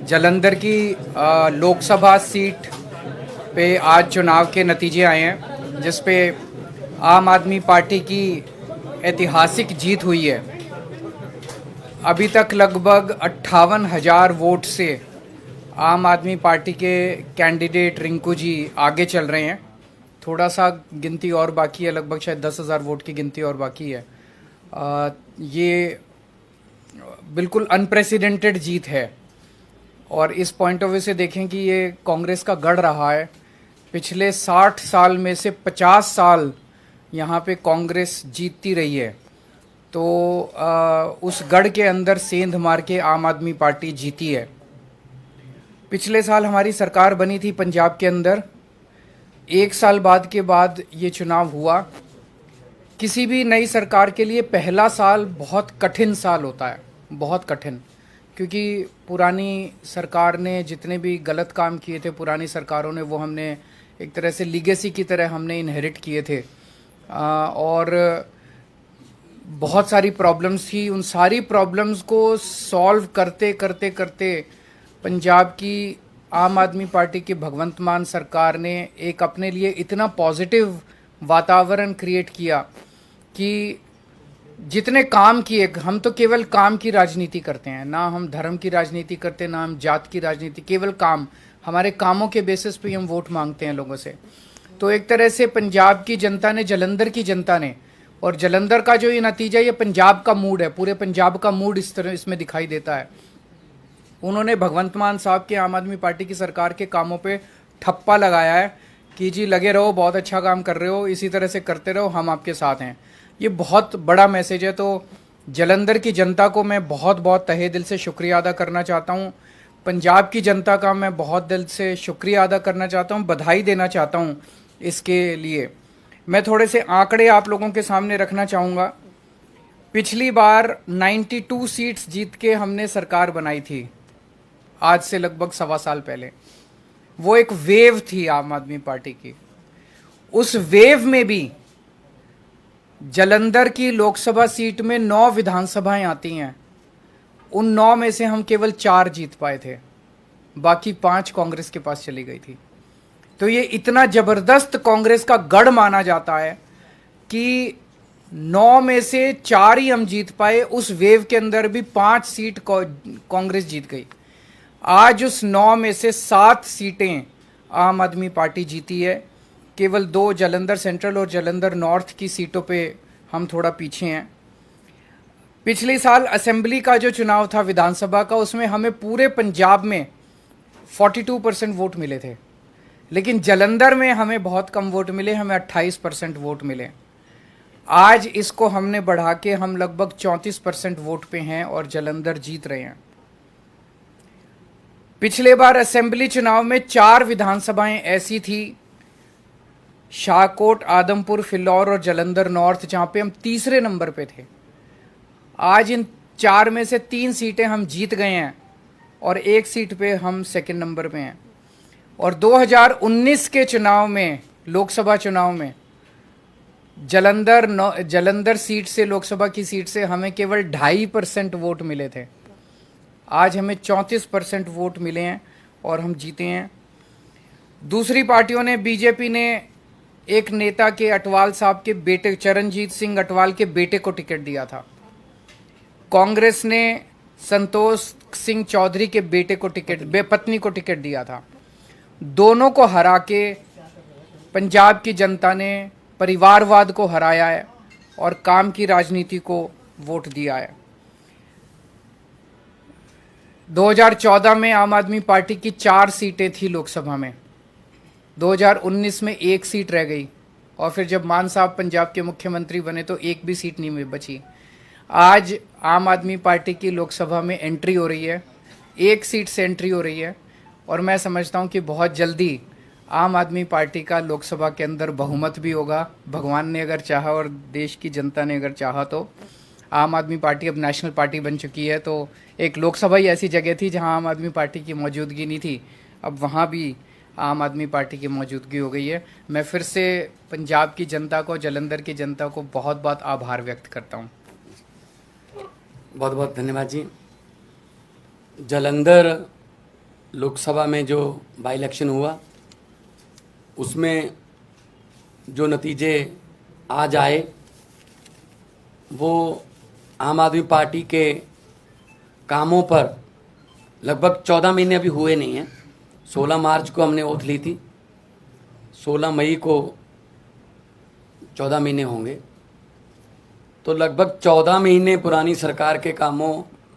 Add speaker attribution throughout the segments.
Speaker 1: जालंधर की लोकसभा सीट पे आज चुनाव के नतीजे आए हैं, जिस पे आम आदमी पार्टी की ऐतिहासिक जीत हुई है। अभी तक लगभग 58,000 वोट से आम आदमी पार्टी के कैंडिडेट रिंकू जी आगे चल रहे हैं। थोड़ा सा गिनती और बाकी है, लगभग शायद 10,000 वोट की गिनती और बाकी है। ये बिल्कुल अनप्रेसिडेंटेड जीत है और इस पॉइंट ऑफ व्यू से देखें कि ये कांग्रेस का गढ़ रहा है। पिछले 60 साल में से 50 साल यहाँ पे कांग्रेस जीतती रही है, तो उस गढ़ के अंदर सेंध मार के आम आदमी पार्टी जीती है। पिछले साल हमारी सरकार बनी थी पंजाब के अंदर। 1 साल के बाद ये चुनाव हुआ। किसी भी नई सरकार के लिए पहला साल बहुत कठिन साल होता है, बहुत कठिन, क्योंकि पुरानी सरकार ने जितने भी गलत काम किए थे, पुरानी सरकारों ने, वो हमने एक तरह से लीगेसी की तरह हमने इनहेरिट किए थे। और बहुत सारी प्रॉब्लम्स थी। उन सारी प्रॉब्लम्स को सॉल्व करते करते करते पंजाब की आम आदमी पार्टी की भगवंत मान सरकार ने एक अपने लिए इतना पॉजिटिव वातावरण क्रिएट किया कि जितने काम किए, हम तो केवल काम की राजनीति करते हैं, ना हम धर्म की राजनीति करते, ना हम जात की राजनीति, केवल काम। हमारे कामों के बेसिस पे हम वोट मांगते हैं लोगों से। तो एक तरह से पंजाब की जनता ने, जालंधर की जनता ने, और जालंधर का जो ये नतीजा, ये पंजाब का मूड है, पूरे पंजाब का मूड इस तरह इसमें दिखाई देता है। उन्होंने भगवंत मान साहब के आम आदमी पार्टी की सरकार के कामों पे ठप्पा लगाया है कि जी लगे रहो, बहुत अच्छा काम कर रहे हो, इसी तरह से करते रहो, हम आपके साथ हैं। ये बहुत बड़ा मैसेज है। तो जालंधर की जनता को मैं बहुत बहुत तहे दिल से शुक्रिया अदा करना चाहता हूँ। पंजाब की जनता का मैं बहुत दिल से शुक्रिया अदा करना चाहता हूँ, बधाई देना चाहता हूँ इसके लिए। मैं थोड़े से आंकड़े आप लोगों के सामने रखना चाहूँगा। पिछली बार 92 सीट्स जीत के हमने सरकार बनाई थी, आज से लगभग 1.25 साल पहले। वो एक वेव थी आम आदमी पार्टी की। उस वेव में भी जालंधर की लोकसभा सीट में 9 विधानसभाएं आती हैं। उन 9 में से हम केवल 4 जीत पाए थे, बाकी 5 कांग्रेस के पास चली गई थी। तो ये इतना जबरदस्त कांग्रेस का गढ़ माना जाता है कि 9 में से 4 ही हम जीत पाए। उस वेव के अंदर भी 5 सीट कांग्रेस जीत गई। आज उस 9 में से 7 सीटें आम आदमी पार्टी जीती है। केवल 2 जालंधर सेंट्रल और जालंधर नॉर्थ की सीटों पे हम थोड़ा पीछे हैं। पिछले साल असेंबली का जो चुनाव था विधानसभा का, उसमें हमें पूरे पंजाब में 42% वोट मिले थे, लेकिन जालंधर में हमें बहुत कम वोट मिले, हमें 28% वोट मिले। आज इसको हमने बढ़ा के हम लगभग 34% वोट पे हैं और जालंधर जीत रहे हैं। पिछले बार असेंबली चुनाव में 4 विधानसभाएं ऐसी थी, शाहकोट, आदमपुर, फिलौर और जालंधर नॉर्थ, जहां पे हम तीसरे नंबर पे थे। आज इन 4 में से 3 सीटें हम जीत गए हैं और 1 सीट पे हम सेकंड नंबर पे हैं। और 2019 के चुनाव में, लोकसभा चुनाव में, जालंधर सीट से, लोकसभा की सीट से हमें केवल 2.5% वोट मिले थे। आज हमें 34% वोट मिले हैं और हम जीते हैं। दूसरी पार्टियों ने, बीजेपी ने एक नेता के, अटवाल साहब के बेटे, चरणजीत सिंह अटवाल के बेटे को टिकट दिया था। कांग्रेस ने संतोष सिंह चौधरी के बेटे को पत्नी को टिकट दिया था। दोनों को हरा के पंजाब की जनता ने परिवारवाद को हराया है और काम की राजनीति को वोट दिया है। 2014 में आम आदमी पार्टी की 4 सीटें थी लोकसभा में। 2019 में 1 सीट रह गई और फिर जब मान साहब पंजाब के मुख्यमंत्री बने तो 1 भी सीट नहीं बची। आज आम आदमी पार्टी की लोकसभा में एंट्री हो रही है, 1 सीट से एंट्री हो रही है और मैं समझता हूं कि बहुत जल्दी आम आदमी पार्टी का लोकसभा के अंदर बहुमत भी होगा। भगवान ने अगर चाहा और देश की जनता ने अगर चाहा तो आम आदमी पार्टी अब नेशनल पार्टी बन चुकी है। तो एक लोकसभा ही ऐसी जगह थी जहां आम आदमी पार्टी की मौजूदगी नहीं थी, अब वहां भी आम आदमी पार्टी की मौजूदगी हो गई है। मैं फिर से पंजाब की जनता को, जालंधर की जनता को बहुत बहुत आभार व्यक्त करता हूँ।
Speaker 2: बहुत बहुत धन्यवाद जी। जालंधर लोकसभा में जो बाई इलेक्शन हुआ उसमें जो नतीजे आज आए वो आम आदमी पार्टी के कामों पर लगभग 14 महीने अभी हुए नहीं हैं। 16 मार्च को हमने ओथ ली थी, 16 मई को 14 महीने होंगे, तो लगभग 14 महीने पुरानी सरकार के कामों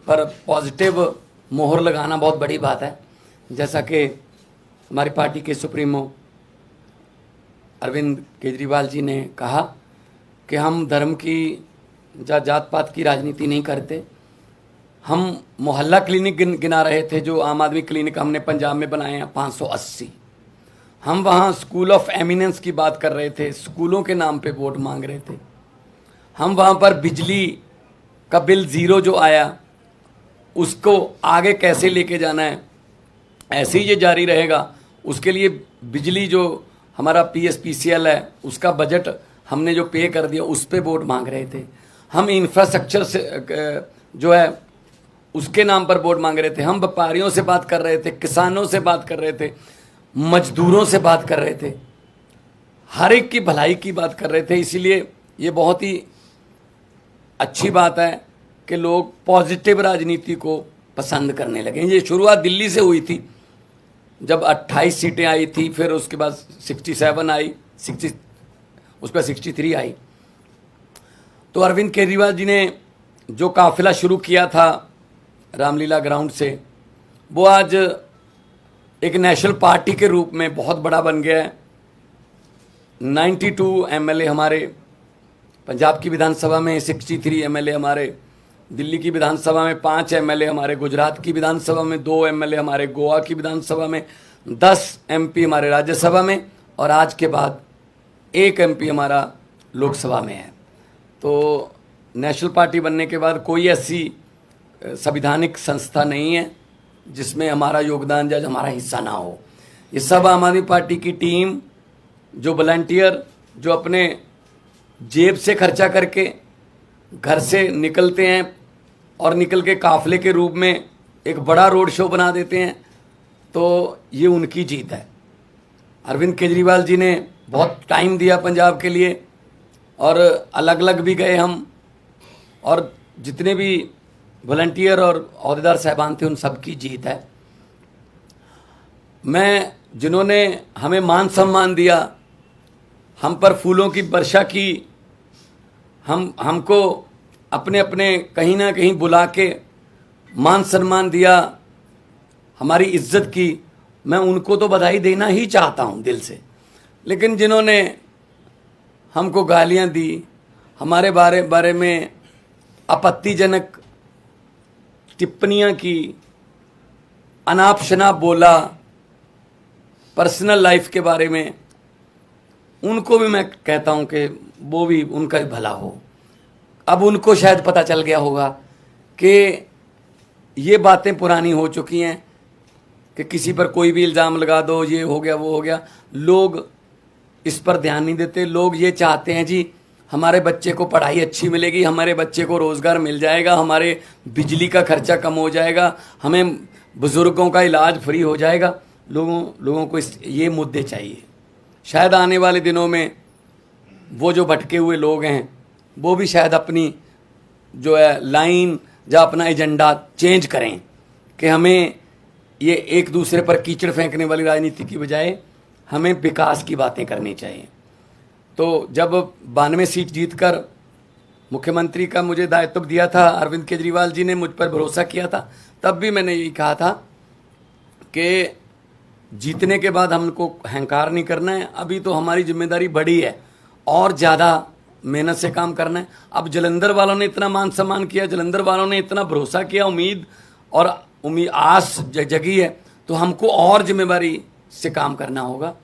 Speaker 2: पर पॉजिटिव मोहर लगाना बहुत बड़ी बात है। जैसा कि हमारी पार्टी के सुप्रीमो अरविंद केजरीवाल जी ने कहा कि हम धर्म की जात पात की राजनीति नहीं करते। हम मोहल्ला क्लिनिक गिना रहे थे, जो आम आदमी क्लिनिक हमने पंजाब में बनाए हैं 580। हम वहाँ स्कूल ऑफ एमिनेंस की बात कर रहे थे, स्कूलों के नाम पे वोट मांग रहे थे। हम वहाँ पर बिजली का बिल ज़ीरो जो आया उसको आगे कैसे लेके जाना है, ऐसे ही ये जारी रहेगा, उसके लिए बिजली जो हमारा PSPCL है उसका बजट हमने जो पे कर दिया उस पे वोट मांग रहे थे। हम इंफ्रास्ट्रक्चर से जो है उसके नाम पर वोट मांग रहे थे। हम व्यापारियों से बात कर रहे थे, किसानों से बात कर रहे थे, मजदूरों से बात कर रहे थे, हर एक की भलाई की बात कर रहे थे। इसीलिए ये बहुत ही अच्छी बात है कि लोग पॉजिटिव राजनीति को पसंद करने लगे। ये शुरुआत दिल्ली से हुई थी, जब 28 सीटें आई थी, फिर उसके बाद 67 आई, 60 उस पर 63 आई। तो अरविंद केजरीवाल जी ने जो काफिला शुरू किया था रामलीला ग्राउंड से, वो आज एक नेशनल पार्टी के रूप में बहुत बड़ा बन गया है। 92 MLA हमारे पंजाब की विधानसभा में, 63 MLA हमारे दिल्ली की विधानसभा में, 5 MLA हमारे गुजरात की विधानसभा में, 2 MLA हमारे गोवा की विधानसभा में, 10 MP हमारे राज्यसभा में, और आज के बाद 1 MP हमारा लोकसभा में है। तो नेशनल पार्टी बनने के बाद कोई ऐसी संवैधानिक संस्था नहीं है जिसमें हमारा योगदान या हमारा हिस्सा ना हो। ये सब आम आदमी पार्टी की टीम, जो वॉलंटियर, जो अपने जेब से खर्चा करके घर से निकलते हैं और निकल के काफिले के रूप में एक बड़ा रोड शो बना देते हैं, तो ये उनकी जीत है। अरविंद केजरीवाल जी ने बहुत टाइम दिया पंजाब के लिए, और अलग अलग भी गए हम, और जितने भी वॉलंटियर और अहदेदार साहबान थे उन सब की जीत है। मैं जिन्होंने हमें मान सम्मान दिया, हम पर फूलों की वर्षा की, हमको अपने अपने कहीं ना कहीं बुला के मान सम्मान दिया, हमारी इज्जत की, मैं उनको तो बधाई देना ही चाहता हूं दिल से। लेकिन जिन्होंने हमको गालियां दी, हमारे बारे में आपत्तिजनक टिप्पणियां की, अनाप शनाप बोला, पर्सनल लाइफ के बारे में, उनको भी मैं कहता हूं कि वो भी, उनका भी भला हो। अब उनको शायद पता चल गया होगा कि ये बातें पुरानी हो चुकी हैं कि किसी पर कोई भी इल्ज़ाम लगा दो, ये हो गया वो हो गया। लोग इस पर ध्यान नहीं देते। लोग ये चाहते हैं जी हमारे बच्चे को पढ़ाई अच्छी मिलेगी, हमारे बच्चे को रोज़गार मिल जाएगा, हमारे बिजली का खर्चा कम हो जाएगा, हमें बुज़ुर्गों का इलाज फ्री हो जाएगा। लोगों को ये मुद्दे चाहिए। शायद आने वाले दिनों में वो जो भटके हुए लोग हैं वो भी शायद अपनी जो है लाइन या अपना एजेंडा चेंज करें कि हमें ये एक दूसरे पर कीचड़ फेंकने वाली राजनीति की बजाय हमें विकास की बातें करनी चाहिए। तो जब 92 सीट जीतकर मुख्यमंत्री का मुझे दायित्व दिया था, अरविंद केजरीवाल जी ने मुझ पर भरोसा किया था, तब भी मैंने यही कहा था कि जीतने के बाद हमको अहंकार नहीं करना है। अभी तो हमारी जिम्मेदारी बड़ी है और ज़्यादा मेहनत से काम करना है। अब जलंधर वालों ने इतना मान सम्मान किया, जलंधर वालों ने इतना भरोसा किया, उम्मीद आस जगी है, तो हमको और जिम्मेदारी से काम करना होगा।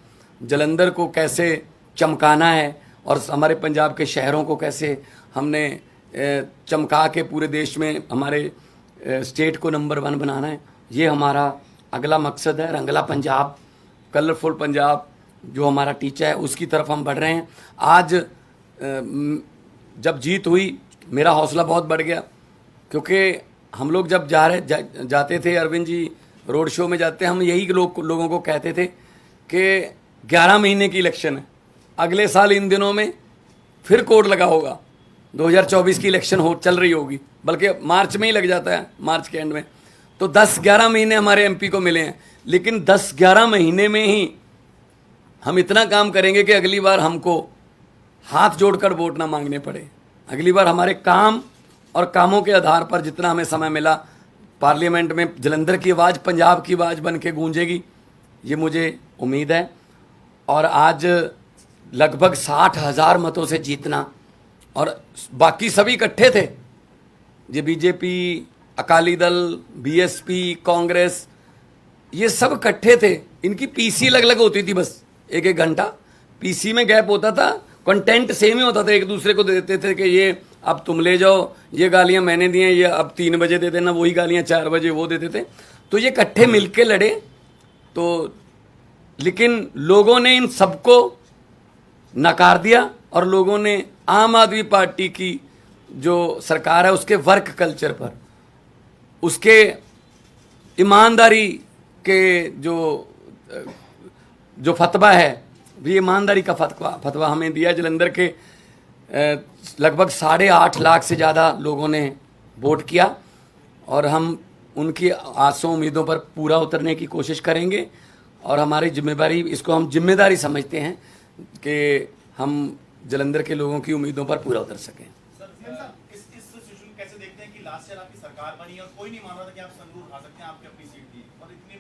Speaker 2: जलंधर को कैसे चमकाना है और हमारे पंजाब के शहरों को कैसे हमने चमका के पूरे देश में हमारे स्टेट को नंबर 1 बनाना है, ये हमारा अगला मकसद है। रंगला पंजाब, कलरफुल पंजाब जो हमारा टीचा है, उसकी तरफ हम बढ़ रहे हैं। आज जब जीत हुई मेरा हौसला बहुत बढ़ गया, क्योंकि हम लोग जब जाते थे, अरविंद जी रोड शो में जाते हम यही लोगों को कहते थे कि 11 महीने की इलेक्शन है, अगले साल इन दिनों में फिर कोड लगा होगा, 2024 की इलेक्शन चल रही होगी, बल्कि मार्च में ही लग जाता है, मार्च के एंड में। तो 10-11 महीने हमारे एमपी को मिले हैं, लेकिन 10-11 महीने में ही हम इतना काम करेंगे कि अगली बार हमको हाथ जोड़कर वोट ना मांगने पड़े। अगली बार हमारे काम और कामों के आधार पर जितना हमें समय मिला, पार्लियामेंट में जलंधर की आवाज़ पंजाब की आवाज़ बन के गूंजेगी, ये मुझे उम्मीद है। और आज लगभग 60,000 मतों से जीतना, और बाकी सभी इकट्ठे थे, ये बीजेपी, अकाली दल, बीएसपी, कांग्रेस, ये सब इकट्ठे थे। इनकी पीसी अलग अलग होती थी, बस एक एक घंटा पीसी में गैप होता था, कंटेंट सेम ही होता था, एक दूसरे को देते थे कि ये अब तुम ले जाओ, ये गालियां मैंने दी हैं, ये अब 3 बजे दे देना, वही गालियां 4 बजे वो देते थे। तो ये इकट्ठे मिलके लड़े। तो लेकिन लोगों ने इन सबको नकार दिया, और लोगों ने आम आदमी पार्टी की जो सरकार है उसके वर्क कल्चर पर, उसके ईमानदारी के जो फतवा है, भी ईमानदारी का फतवा हमें दिया। जलंधर के लगभग 8.5 लाख से ज़्यादा लोगों ने वोट किया, और हम उनकी आसों उम्मीदों पर पूरा उतरने की कोशिश करेंगे। और हमारी जिम्मेदारी, इसको हम जिम्मेदारी समझते हैं कि हम जलंधर के लोगों की उम्मीदों पर पूरा उतर सकें।
Speaker 3: सर, इस सिचुएशन कैसे देखते हैं कि लास्ट ईयर आपकी सरकार बनी और कोई नहीं मान रहा था कि आप संगरूर हार सकते हैं, आपकी अपनी सीट थी, और इतनी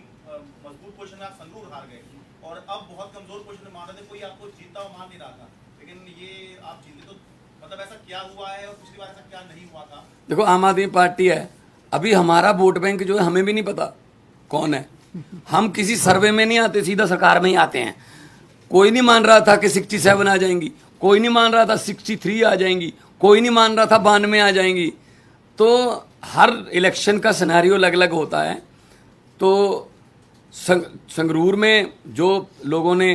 Speaker 3: मजबूत पोजीशन में आप संगरूर हार गए, और अब बहुत कमजोर पोजीशन में मान रहे थे, कोई आपको जीतता हुआ मान नहीं रहा था, लेकिन ये आप जीते। तो मतलब ऐसा क्या हुआ है, और पिछली बार ऐसा क्या नहीं हुआ था?
Speaker 2: देखो, आम आदमी पार्टी है, अभी हमारा वोट बैंक जो है हमें भी नहीं पता कौन है। हम किसी सर्वे में नहीं आते, सीधा सरकार में ही आते हैं। कोई नहीं मान रहा था कि 67 आ जाएंगी, कोई नहीं मान रहा था 63 आ जाएंगी, कोई नहीं मान रहा था 92 आ जाएंगी। तो हर इलेक्शन का सिनेरियो अलग अलग होता है। तो संगरूर में जो लोगों ने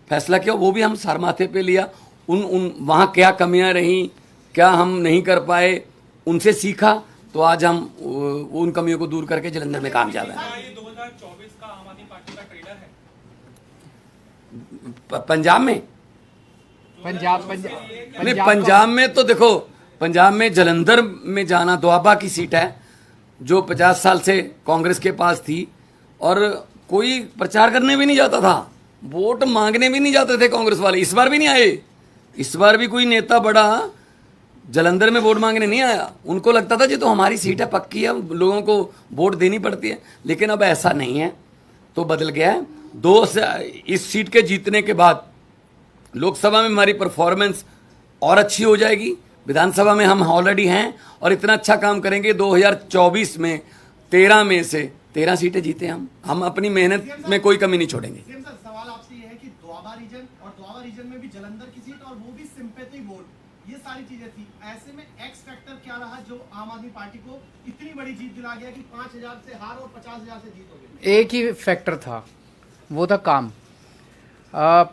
Speaker 2: फैसला किया वो भी हम सर माथे पे लिया। वहाँ क्या कमियां रहीं, क्या हम नहीं कर पाए, उनसे सीखा, तो आज हम उन कमियों को दूर करके जलंधर में कामयाब हैं।
Speaker 3: ये 2024 का आम आदमी पार्टी का ट्रेलर है
Speaker 2: पंजाब में? नहीं, पंजाब में तो देखो, पंजाब में जलंधर में जाना, दोआबा की सीट है जो 50 साल से कांग्रेस के पास थी, और कोई प्रचार करने भी नहीं जाता था, वोट मांगने भी नहीं जाते थे कांग्रेस वाले। इस बार भी नहीं आए, इस बार भी कोई नेता बड़ा जलंधर में वोट मांगने नहीं आया। उनको लगता था जी तो हमारी सीट है, पक्की है, लोगों को वोट देनी पड़ती है। लेकिन अब ऐसा नहीं है, तो बदल गया है। इस सीट के जीतने के बाद लोकसभा में हमारी परफॉर्मेंस और अच्छी हो जाएगी, विधानसभा में हम ऑलरेडी हैं, और इतना अच्छा काम करेंगे 2024 में 13 में से 13 सीटें जीते हम अपनी मेहनत में कोई कमी नहीं छोड़ेंगे।
Speaker 3: सवाल आपसे ये है कि दोआबा रीजन, और दोआबा रीजन में भी जलंधर की सीट, और वो भी सिंपैथी वोट, ये सारी चीजें थी। ऐसे में एक्स फैक्टर क्या रहा जो आम आदमी पार्टी को इतनी बड़ी जीत दिला गया कि 5,000 से हार और 50,000 से जीत हो गई?
Speaker 1: एक ही फैक्टर था, वो था काम।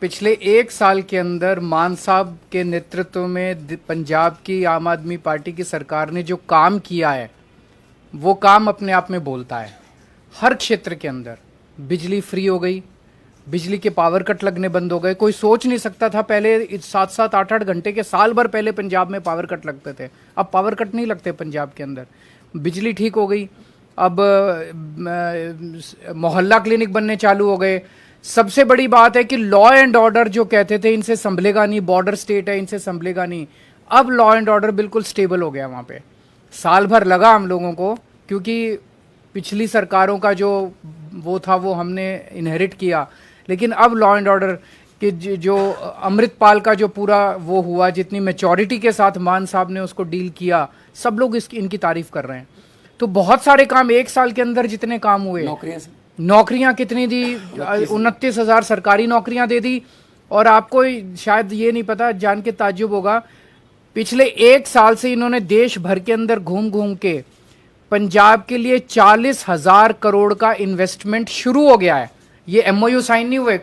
Speaker 1: पिछले 1 साल के अंदर मान साहब के नेतृत्व में पंजाब की आम आदमी पार्टी की सरकार ने जो काम किया है, वो काम अपने आप में बोलता है। हर क्षेत्र के अंदर बिजली फ्री हो गई, बिजली के पावर कट लगने बंद हो गए। कोई सोच नहीं सकता था पहले 7-7, 8-8 घंटे के, साल भर पहले पंजाब में पावर कट लगते थे, अब पावर कट नहीं लगते पंजाब के अंदर। बिजली ठीक हो गई, अब मोहल्ला क्लिनिक बनने चालू हो गए। सबसे बड़ी बात है कि लॉ एंड ऑर्डर जो कहते थे इनसे संभलेगा नहीं, बॉर्डर स्टेट है इनसे संभलेगा नहीं, अब लॉ एंड ऑर्डर बिल्कुल स्टेबल हो गया वहाँ पे। साल भर लगा हम लोगों को, क्योंकि पिछली सरकारों का जो वो था वो हमने इनहेरिट किया, लेकिन अब लॉ एंड ऑर्डर कि जो अमृतपाल का जो पूरा वो हुआ, जितनी मैच्योरिटी के साथ मान साहब ने उसको डील किया, सब लोग इनकी तारीफ कर रहे हैं। तो बहुत सारे काम 1 साल के अंदर जितने काम हुए, नौकरियां कितनी दी, 29,000 सरकारी नौकरियां दे दी। और आपको शायद ये नहीं पता, जान के ताज्जुब होगा, पिछले 1 साल से इन्होंने देश भर के अंदर घूम घूम के पंजाब के लिए 40,000 करोड़ का इन्वेस्टमेंट शुरू हो गया है। ये एमओयू साइन नहीं हुए,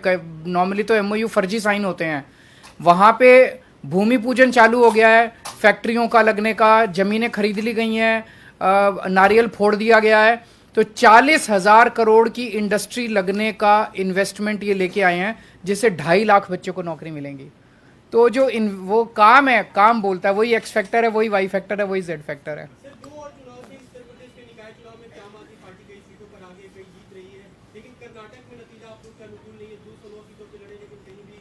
Speaker 1: नॉर्मली तो एमओयू फर्जी साइन होते हैं। वहाँ पे भूमि पूजन चालू हो गया है, फैक्ट्रियों का लगने का, जमीनें खरीद ली गई हैं, नारियल फोड़ दिया गया है। तो 40,000 करोड़ की इंडस्ट्री लगने का इन्वेस्टमेंट ये लेके आए हैं, जिससे 2.5 लाख बच्चों को नौकरी मिलेंगी। तो जो वो काम है, काम बोलता है, वही एक्स फैक्टर है, वही वाई फैक्टर है, वही जेड फैक्टर है।
Speaker 4: सर, 2 और चुनाव थे उत्तर प्रदेश के निकाय चुनाव में आम आदमी पार्टी कई सीटों पर आगे कई जीत रही है, लेकिन कर्नाटक में नतीजा आप लोग के अनुकूल नहीं है। 216 सीटों पे लड़े लेकिन कहीं भी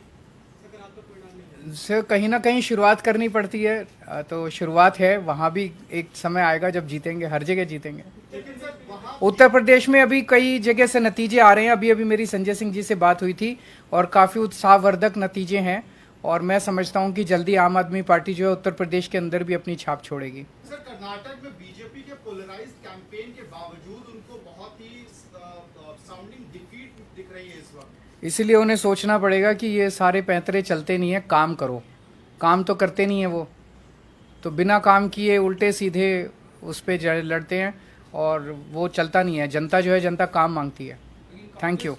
Speaker 4: सकारात्मक परिणाम नहीं है।
Speaker 1: से कहीं ना कहीं शुरुआत करनी पड़ती है, तो शुरुआत है, वहाँ भी एक समय आएगा जब जीतेंगे, हर जगह जीतेंगे।
Speaker 4: लेकिन सर वहाँ
Speaker 1: उत्तर प्रदेश में अभी कई जगह से नतीजे आ रहे हैं। अभी मेरी संजय सिंह जी से बात हुई थी और काफ़ी उत्साहवर्धक नतीजे हैं, और मैं समझता हूं कि जल्दी आम आदमी पार्टी जो है उत्तर प्रदेश के अंदर भी अपनी छाप छोड़ेगी।
Speaker 5: सर, कर्नाटक में बीजेपी के पोलराइज्ड कैंपेन के बावजूद उनको बहुत ही साउंडिंग डिफीट दिख रही है इस वक्त।
Speaker 1: इसीलिए उन्हें सोचना पड़ेगा कि ये सारे पैंतरे चलते नहीं है, काम करो। काम तो करते नहीं है वो, तो बिना काम किए उल्टे सीधे उस पर लड़ते हैं, और वो चलता नहीं है। जनता जो है, जनता काम मांगती है। Thank you.